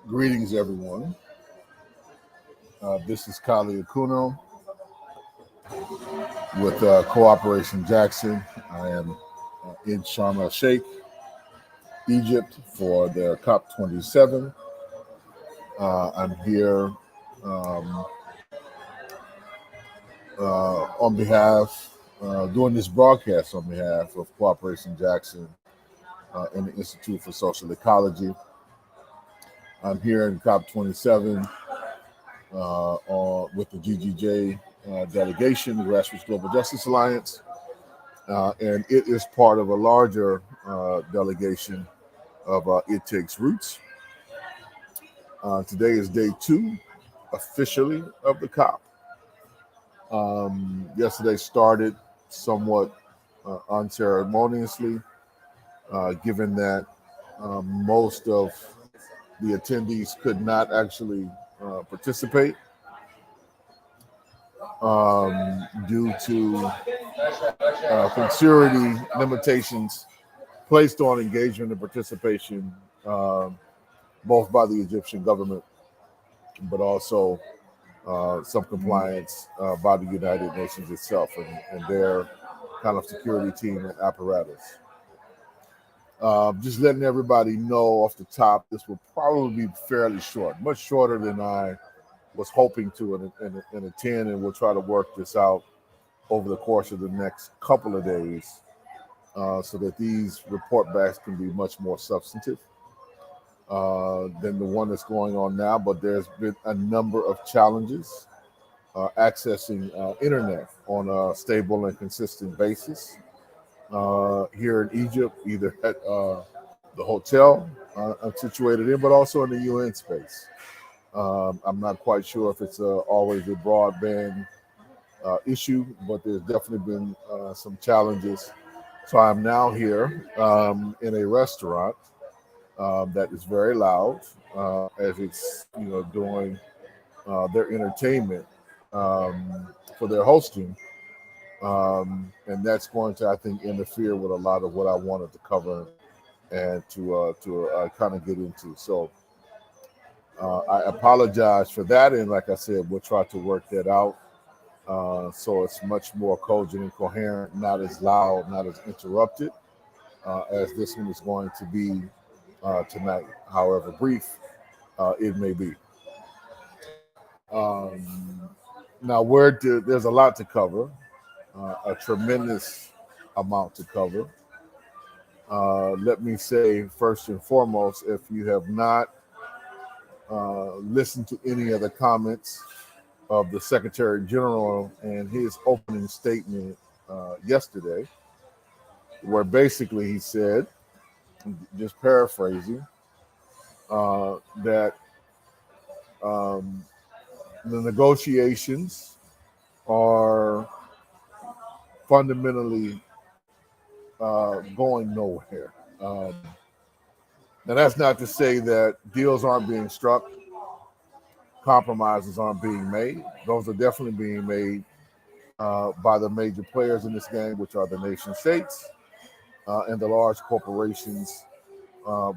Greetings, everyone. This is Kali Akuno with Cooperation Jackson. I am in Sharm El-Sheik, Egypt, for the COP27. I'm here on behalf, doing this broadcast on behalf of Cooperation Jackson and the Institute for Social Ecology. I'm here in COP27 with the GGJ delegation, the Grassroots Global Justice Alliance, and it is part of a larger delegation of It Takes Roots. Today is day 2, officially, of the COP. Yesterday started somewhat unceremoniously, given that most of the attendees could not actually participate due to security limitations placed on engagement and participation, both by the Egyptian government, but also some compliance by the United Nations itself and their kind of security team and apparatus. Just letting everybody know off the top, this will probably be fairly short, much shorter than I was hoping to and attend, and we'll try to work this out over the course of the next couple of days so that these report backs can be much more substantive than the one that's going on now. But there's been a number of challenges accessing internet on a stable and consistent basis here in Egypt, either at the hotel I'm situated in, but also in the UN space. I'm not quite sure if it's always a broadband issue, but there's definitely been some challenges. So I'm now here in a restaurant that is very loud as it's doing their entertainment for their hosting. And that's going to, I think, interfere with a lot of what I wanted to cover and to kind of get into. So I apologize for that. And like I said, we'll try to work that out so it's much more cogent and coherent, not as loud, not as interrupted as this one is going to be tonight, however brief it may be. Now, there's a lot to cover. A tremendous amount to cover. Let me say first and foremost, if you have not listened to any of the comments of the Secretary General and his opening statement yesterday, where basically he said, just paraphrasing, that the negotiations are fundamentally going nowhere. Now, that's not to say that deals aren't being struck, compromises aren't being made. Those are definitely being made by the major players in this game, which are the nation states and the large corporations,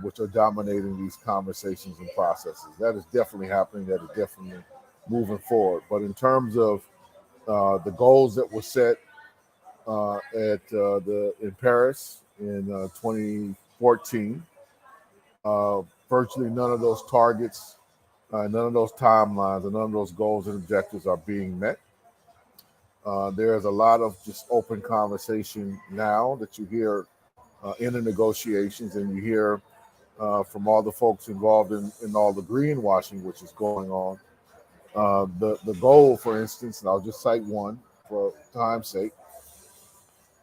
which are dominating these conversations and processes. That is definitely happening. That is definitely moving forward. But in terms of the goals that were set in Paris in 2014, virtually none of those targets, none of those timelines, and none of those goals and objectives are being met. There's a lot of just open conversation now that you hear in the negotiations, and you hear from all the folks involved in all the greenwashing which is going on. The goal, for instance, and I'll just cite one for time's sake,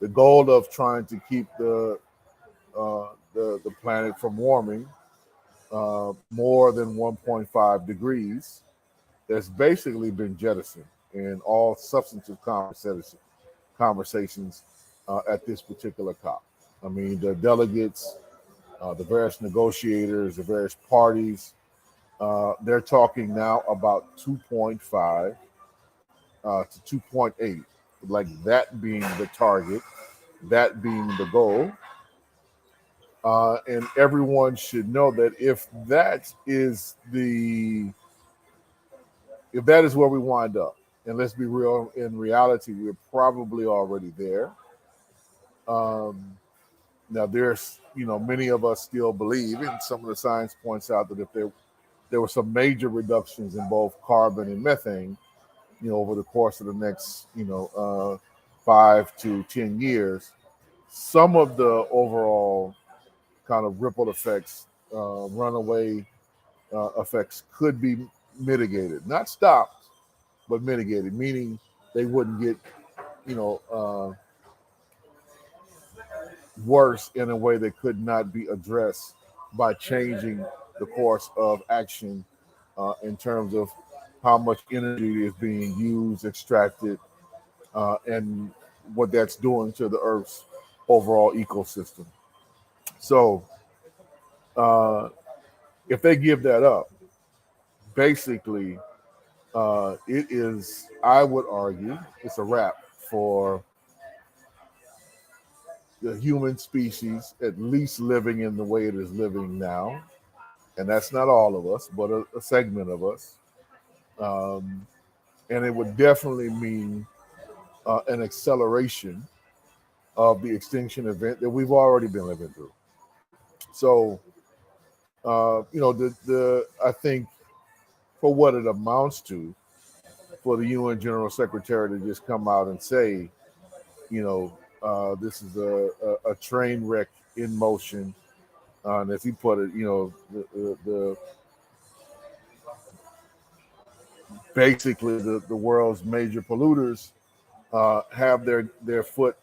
the goal of trying to keep the planet from warming more than 1.5 degrees, that's basically been jettisoned in all substantive conversations at this particular COP. I mean, the delegates, the various negotiators, the various parties, they're talking now about 2.5 to 2.8, like that being the target, that being the goal. And everyone should know that if that is where we wind up, and let's be real, in reality, we're probably already there. Um, Now, there's, many of us still believe, and some of the science points out that if there were some major reductions in both carbon and methane, over the course of the next, 5 to 10 years, some of the overall kind of ripple effects, runaway effects could be mitigated, not stopped, but mitigated, meaning they wouldn't get, you know, uh, worse in a way that could not be addressed by changing the course of action in terms of how much energy is being used, extracted, and what that's doing to the Earth's overall ecosystem. So, uh, if they give that up, basically, it is, I would argue, it's a wrap for the human species, at least living in the way it is living now. And that's not all of us, but a segment of us. Um, and it would definitely mean an acceleration of the extinction event that we've already been living through. So, the I think for what it amounts to, for the UN General Secretary to just come out and say, this is a train wreck in motion. And as he put it, the basically the world's major polluters have their foot,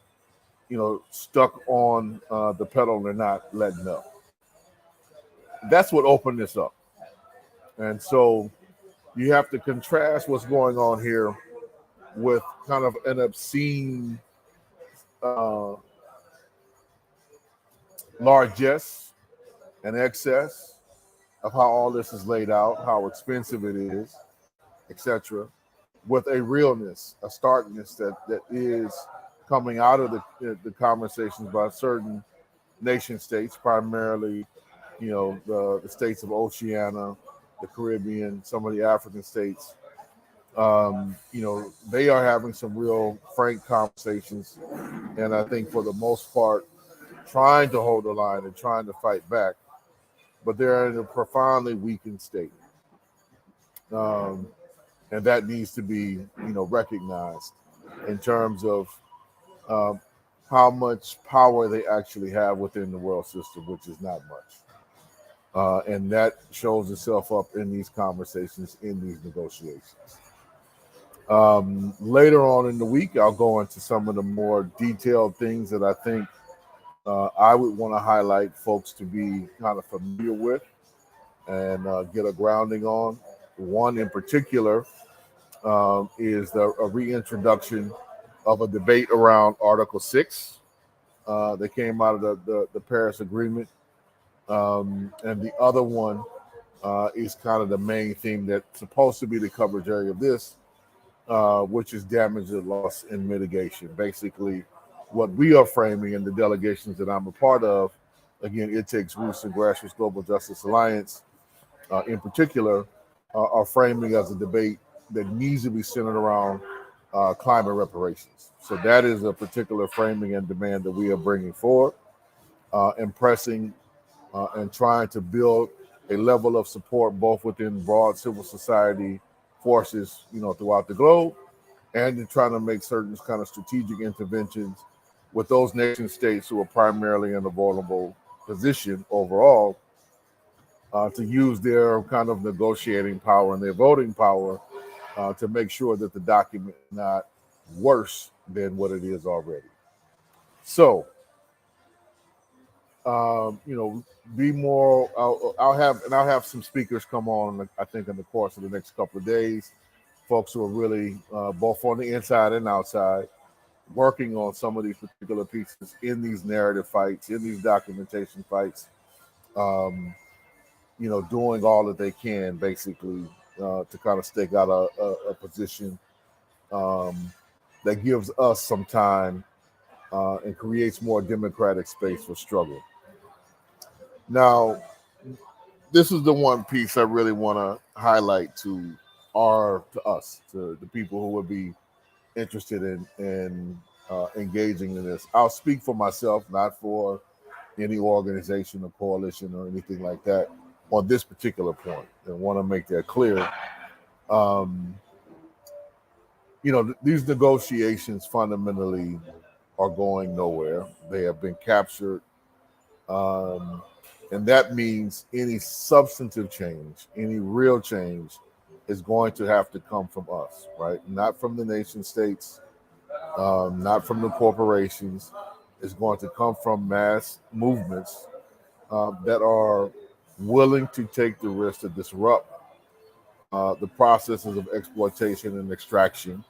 stuck on the pedal and they're not letting up. That's what opened this up. And so you have to contrast what's going on here with kind of an obscene uh, largesse and excess of how all this is laid out, how expensive it is, etc., with a realness, a starkness that is coming out of the conversations by certain nation states, primarily, the states of Oceania, the Caribbean, some of the African states. They are having some real frank conversations, and I think for the most part, trying to hold the line and trying to fight back, but they're in a profoundly weakened state. Um, and that needs to be, recognized in terms of um, how much power they actually have within the world system, which is not much. And that shows itself up in these conversations, in these negotiations. Later on in the week, I'll go into some of the more detailed things that I think I would want to highlight folks to be kind of familiar with and get a grounding on. One in particular is a reintroduction of a debate around Article 6 that came out of the Paris Agreement. And the other one is kind of the main theme that's supposed to be the coverage area of this, which is damage and loss and mitigation. Basically, what we are framing in the delegations that I'm a part of, again, it takes roots in Grassroots Global Justice Alliance in particular, are framing as a debate that needs to be centered around climate reparations. So that is a particular framing and demand that we are bringing forward and pressing and trying to build a level of support both within broad civil society forces, throughout the globe, and in trying to make certain kind of strategic interventions with those nation states who are primarily in a vulnerable position overall to use their kind of negotiating power and their voting power to make sure that the document is not worse than what it is already. So, be more. I'll have some speakers come on. I think in the course of the next couple of days, folks who are really both on the inside and outside, working on some of these particular pieces in these narrative fights, in these documentation fights. Doing all that they can, basically, to kind of stake out a position that gives us some time and creates more democratic space for struggle. Now, this is the one piece I really want to highlight to us, to the people who would be interested in engaging in this. I'll speak for myself, not for any organization or coalition or anything like that on this particular point, and want to make that clear. Um, these negotiations fundamentally are going nowhere. They have been captured. Um, and that means any substantive change, any real change, is going to have to come from us, right? Not from the nation states, not from the corporations. It's going to come from mass movements that are willing to take the risk to disrupt the processes of exploitation and extraction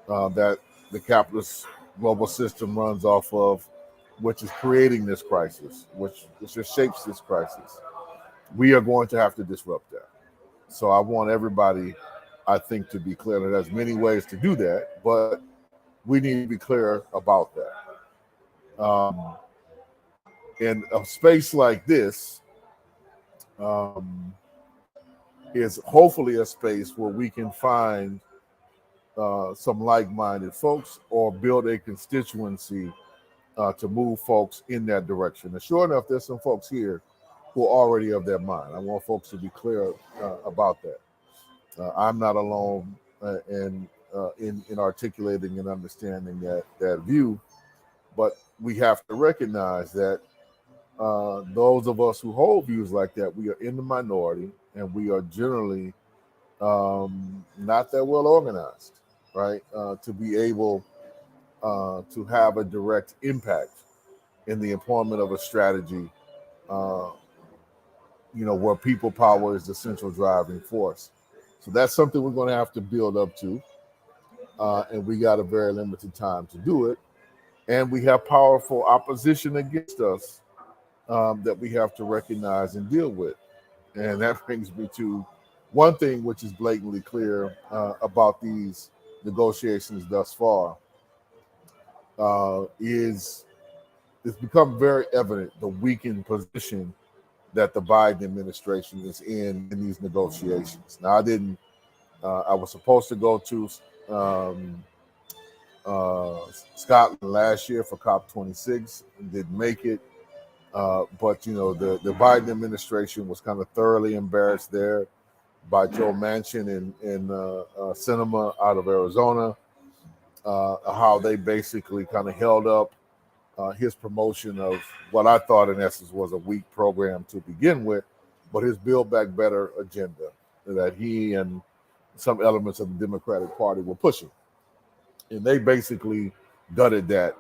that the capitalist global system runs off of, which is creating this crisis, which just shapes this crisis. We are going to have to disrupt that. So I want everybody, I think, to be clear that there's many ways to do that, but we need to be clear about that. In a space like this, um, is hopefully a space where we can find some like-minded folks or build a constituency to move folks in that direction. And sure enough, there's some folks here who are already of their mind. I want folks to be clear about that. I'm not alone in articulating and understanding that view, but we have to recognize that those of us who hold views like that, we are in the minority, and we are generally not that well organized, right? To be able to have a direct impact in the employment of a strategy, uh, where people power is the central driving force. So that's something we're going to have to build up to, and we got a very limited time to do it. And we have powerful opposition against us that we have to recognize and deal with. And that brings me to one thing which is blatantly clear about these negotiations thus far is it's become very evident the weakened position that the Biden administration is in these negotiations. Now, I was supposed to go to um, Scotland last year for COP26 and didn't make it. But the Biden administration was kind of thoroughly embarrassed there by Joe Manchin in Cinema out of Arizona, how they basically kind of held up his promotion of what I thought in essence was a weak program to begin with, but his Build Back Better agenda that he and some elements of the Democratic Party were pushing. And they basically gutted that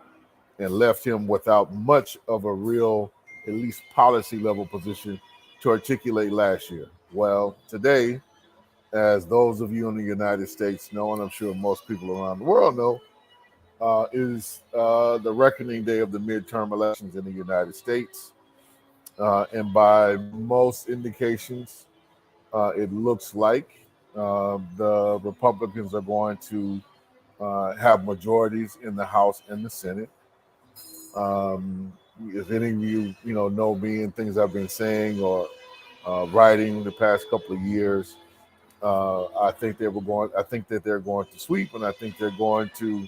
and left him without much of a real, at least policy level position to articulate last year. Well, today, as those of you in the United States know, and I'm sure most people around the world know, is the reckoning day of the midterm elections in the United States. And by most indications, it looks like the Republicans are going to have majorities in the House and the Senate. If any of know me and things I've been saying or writing the past couple of years, I think that they're going to sweep, and I think they're going to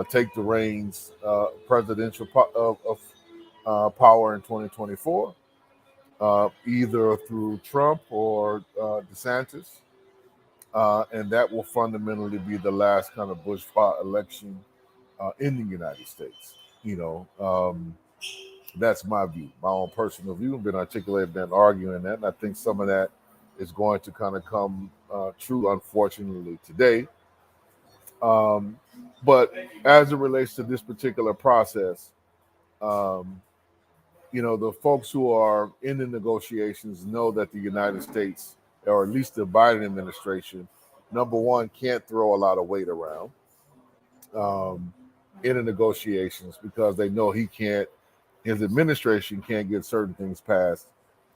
take the reins, presidential of power in 2024, either through Trump or DeSantis, and that will fundamentally be the last kind of bourgeois election in the United States. That's my view, my own personal view. I've been articulating, been arguing that, and I think some of that is going to kind of come true, unfortunately, today. Um, but as it relates to this particular process, um, the folks who are in the negotiations know that the United States, or at least the Biden administration, number one, can't throw a lot of weight around um, in the negotiations because they know his administration can't get certain things passed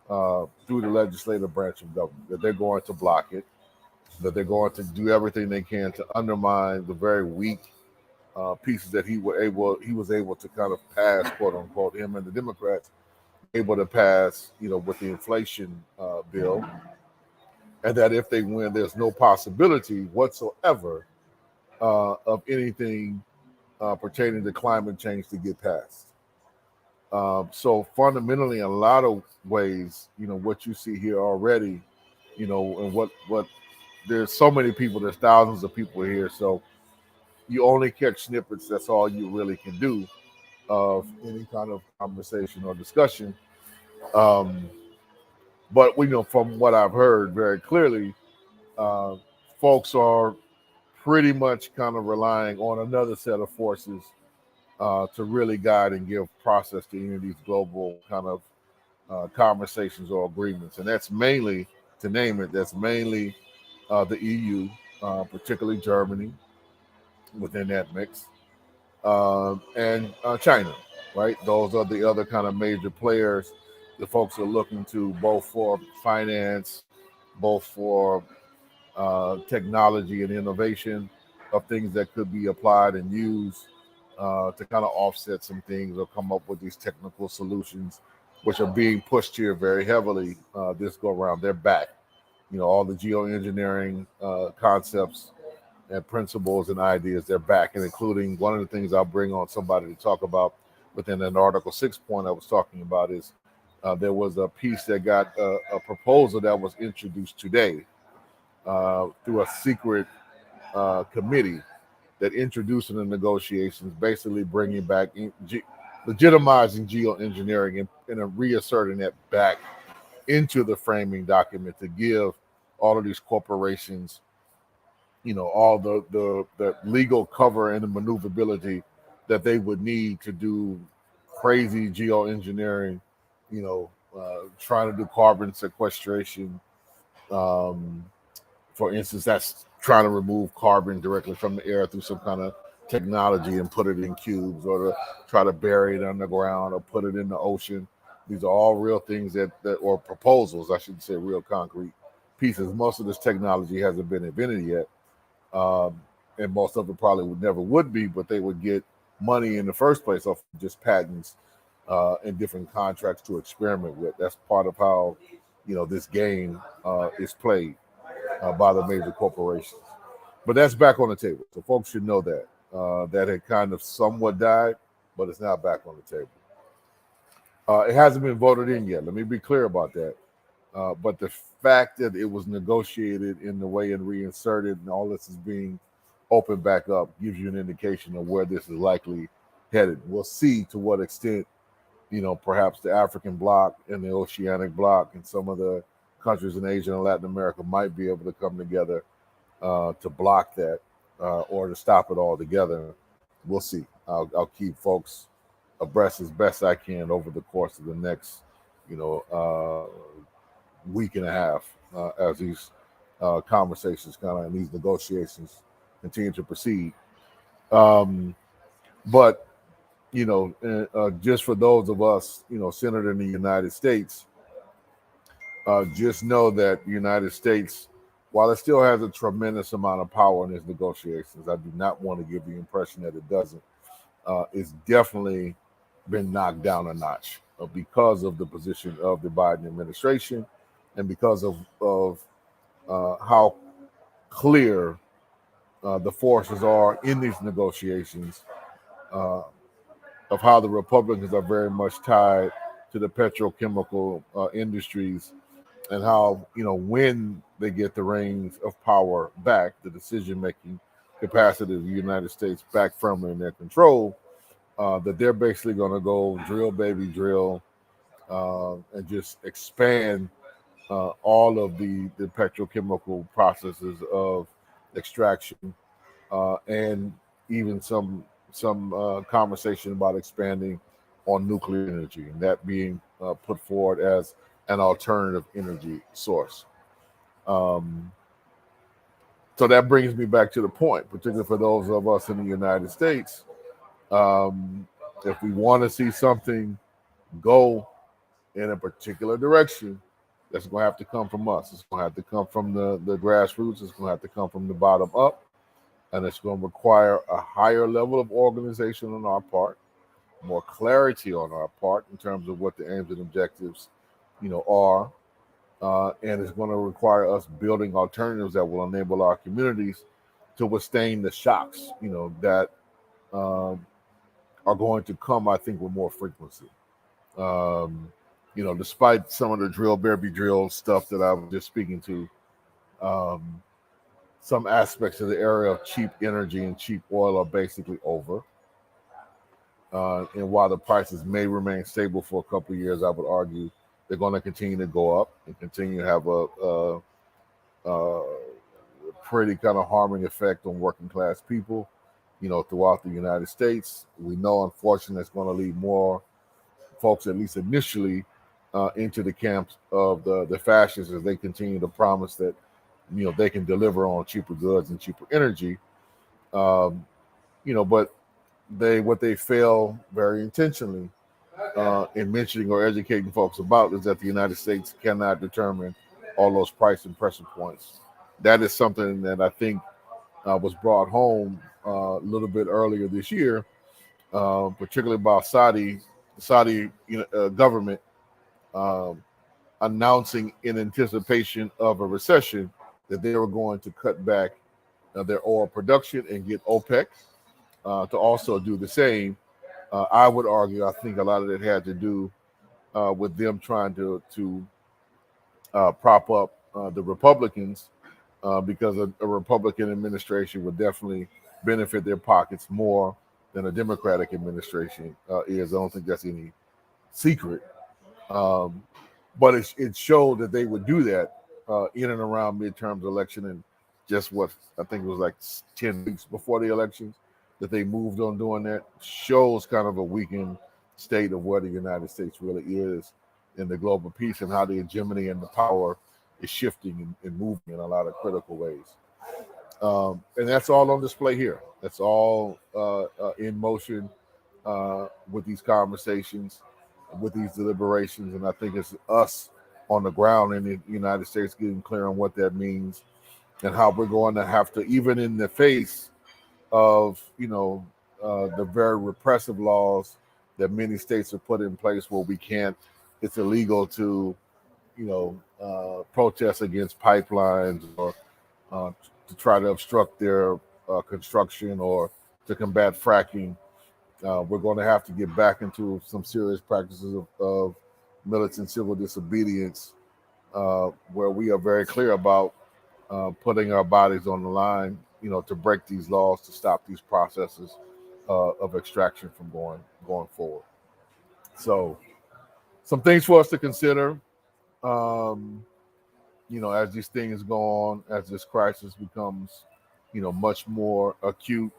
through the legislative branch of government, that they're going to block it, that they're going to do everything they can to undermine the very weak pieces that he was able to kind of pass, quote unquote, him and the Democrats able to pass, with the inflation bill, and that if they win, there's no possibility whatsoever of anything pertaining to climate change to get passed. So fundamentally, in a lot of ways, what you see here already, and what there's so many people, there's thousands of people here, so you only catch snippets. That's all you really can do of any kind of conversation or discussion. Um, but from what I've heard very clearly, uh, folks are pretty much kind of relying on another set of forces to really guide and give process to any of these global kind of conversations or agreements. And that's mainly, to name it, that's mainly the EU, particularly Germany within that mix, and China, right? Those are the other kind of major players the folks are looking to, both for finance, both for technology and innovation of things that could be applied and used to kind of offset some things or come up with these technical solutions, which are being pushed here very heavily this go around. They're back. All the geoengineering concepts and principles and ideas, they're back, and including one of the things I'll bring on somebody to talk about within an Article 6 point I was talking about is there was a piece that got a proposal that was introduced today through a secret committee that introduced in the negotiations, basically bringing back, legitimizing geoengineering and reasserting that back into the framing document to give all of these corporations, all the legal cover and the maneuverability that they would need to do crazy geoengineering, trying to do carbon sequestration. For instance, that's trying to remove carbon directly from the air through some kind of technology and put it in cubes, or to try to bury it underground or put it in the ocean. These are all real things that or proposals, I should say, real concrete pieces. Most of this technology hasn't been invented yet. And most of it probably never would be, but they would get money in the first place off just patents and different contracts to experiment with. That's part of how, this game is played by the major corporations. But that's back on the table. So folks should know that. That had kind of somewhat died, but it's now back on the table. It hasn't been voted in yet. Let me be clear about that. But the fact that it was negotiated in the way and reinserted and all this is being opened back up gives you an indication of where this is likely headed. We'll see to what extent, perhaps the African bloc and the Oceanic bloc and some of the countries in Asia and Latin America might be able to come together to block that or to stop it altogether. We'll see. I'll keep folks abreast as best I can over the course of the next, week and a half as these conversations and these negotiations continue to proceed. But just for those of us, centered in the United States, just know that the United States, while it still has a tremendous amount of power in its negotiations, I do not want to give the impression that it doesn't. It's definitely been knocked down a notch because of the position of the Biden administration and because of how clear the forces are in these negotiations, of how the Republicans are very much tied to the petrochemical industries, and how, when they get the reins of power back, the decision-making capacity of the United States back firmly in their control, that they're basically going to go drill, baby, drill, and just expand all of the petrochemical processes of extraction, and even some conversation about expanding on nuclear energy, and that being put forward as an alternative energy source. So that brings me back to the point, particularly for those of us in the United States. If we want to see something go in a particular direction, that's going to have to come from us. It's going to have to come from the grassroots. It's going to have to come from the bottom up. And it's going to require a higher level of organization on our part. more clarity on our part in terms of what the aims and objectives, are, and it's going to require us building alternatives that will enable our communities to withstand the shocks, that um, are going to come, I think, with more frequency. Um, Despite some of the drill, baby drill stuff that I was just speaking to, um, some aspects of the area of cheap energy and cheap oil are basically over. And while the prices may remain stable for a couple of years, I would argue they're going to continue to go up and continue to have a pretty kind of harming effect on working class people, throughout the United States. We know, unfortunately, it's going to lead more folks, at least initially, into the camps of the fascists as they continue to promise that, they can deliver on cheaper goods and cheaper energy. Um, but what they fail very intentionally in mentioning or educating folks about is that the United States cannot determine all those price and pressure points. That is something that I think was brought home a little bit earlier this year, particularly about Saudi government um, announcing in anticipation of a recession that they were going to cut back their oil production and get OPEC to also do the same. I would argue, I think a lot of it had to do with them trying to prop up the Republicans, because a Republican administration would definitely benefit their pockets more than a Democratic administration is. I don't think that's any secret. Um, but it showed that they would do that in and around midterms election, and just what I think it was like 10 weeks before the elections that they moved on doing that shows kind of a weakened state of where the United States really is in the global peace and how the hegemony and the power is shifting and moving in a lot of critical ways. And that's all on display here. That's all in motion with these conversations, with these deliberations. And I think it's us on the ground in the United States getting clear on what that means and how we're going to have to, even in the face of, the very repressive laws that many states have put in place where it's illegal to, protest against pipelines or to try to obstruct their construction or to combat fracking. We're going to have to get back into some serious practices of militant civil disobedience, where we are very clear about putting our bodies on the line, to break these laws, to stop these processes of extraction from going forward. So, some things for us to consider. Um, as these things go on, as this crisis becomes, much more acute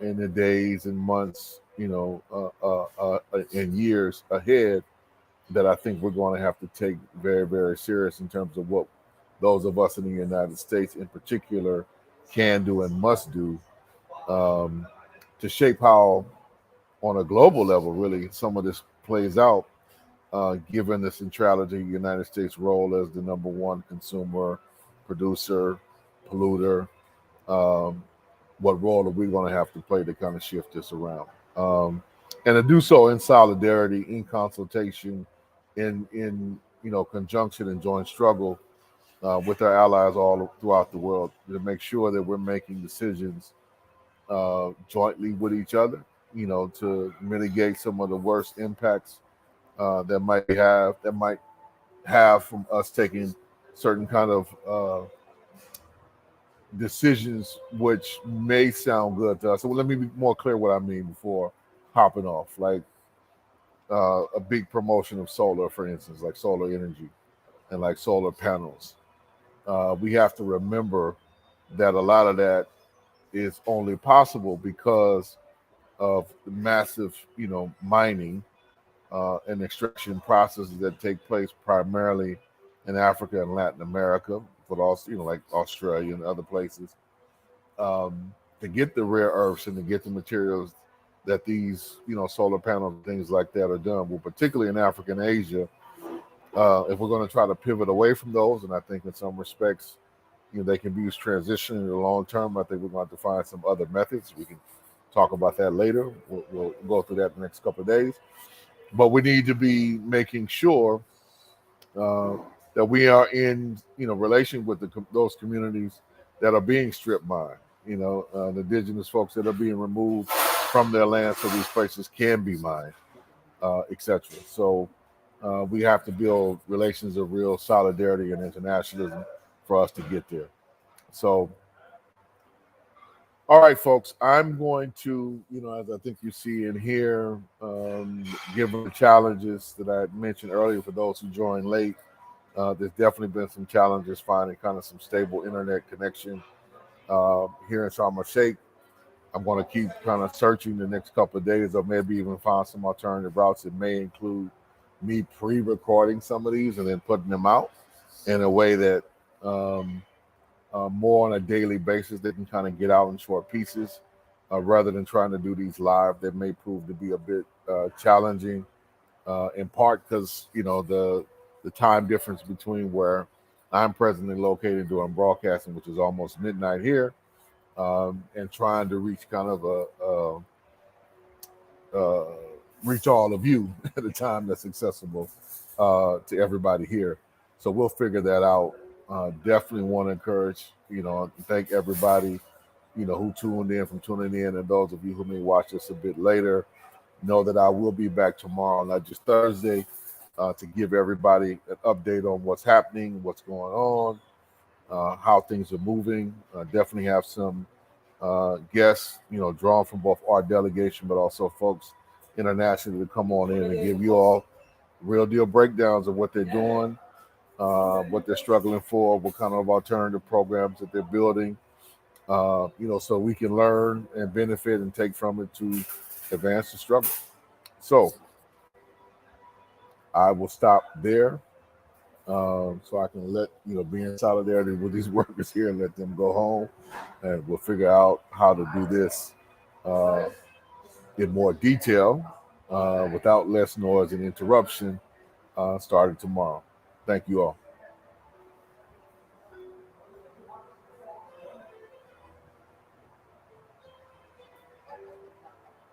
in the days and months, and years ahead, that I think we're going to have to take very, very serious in terms of what those of us in the United States in particular can do and must do um, to shape how, on a global level, really, some of this plays out, given the centrality of the United States' role as the number one consumer, producer, polluter. Um, what role are we going to have to play to kind of shift this around? And to do so in solidarity, in consultation, in conjunction and joint struggle with our allies all throughout the world, to make sure that we're making decisions jointly with each other, to mitigate some of the worst impacts that might have from us taking certain kind of decisions which may sound good to us. So let me be more clear what I mean before hopping off. Like a big promotion of solar, for instance, like solar energy and like solar panels. We have to remember that a lot of that is only possible because of the massive, mining and extraction processes that take place primarily in Africa and Latin America, but also, like Australia and other places, to get the rare earths and to get the materials that these, solar panels and things like that are done. Well, particularly in Africa and Asia, if we're going to try to pivot away from those, and I think in some respects, they can be used transition in the long term. I think we're going to have to find some other methods. We can talk about that later. We'll go through that the next couple of days. But we need to be making sure that we are in, relation with those communities that are being stripped mined. The indigenous folks that are being removed from their land so these places can be mined, etc. So we have to build relations of real solidarity and internationalism for us to get there. So, all right, folks, I'm going to, as I think you see in here, given the challenges that I mentioned earlier for those who joined late, there's definitely been some challenges finding kind of some stable internet connection here in Sharm El-Sheik. I'm going to keep kind of searching the next couple of days, or maybe even find some alternative routes. It may include me pre-recording some of these and then putting them out in a way that more on a daily basis they can kind of get out in short pieces, rather than trying to do these live that may prove to be a bit challenging, in part because the time difference between where I'm presently located doing broadcasting, which is almost midnight here, and trying to reach kind of reach all of you at a time that's accessible to everybody here. So we'll figure that out. Definitely want to encourage, thank everybody, who tuned in from tuning in, and those of you who may watch this a bit later. Know that I will be back tomorrow, not just Thursday, to give everybody an update on what's happening, what's going on, how things are moving. Definitely have some guests, drawn from both our delegation, but also folks internationally to come on in and give you all real deal breakdowns of what they're doing, what they're struggling for, what kind of alternative programs that they're building, so we can learn and benefit and take from it to advance the struggle. So I will stop there, so I can let be in solidarity with these workers here and let them go home, and we'll figure out how to do this in more detail, without less noise and interruption, starting tomorrow. Thank you all.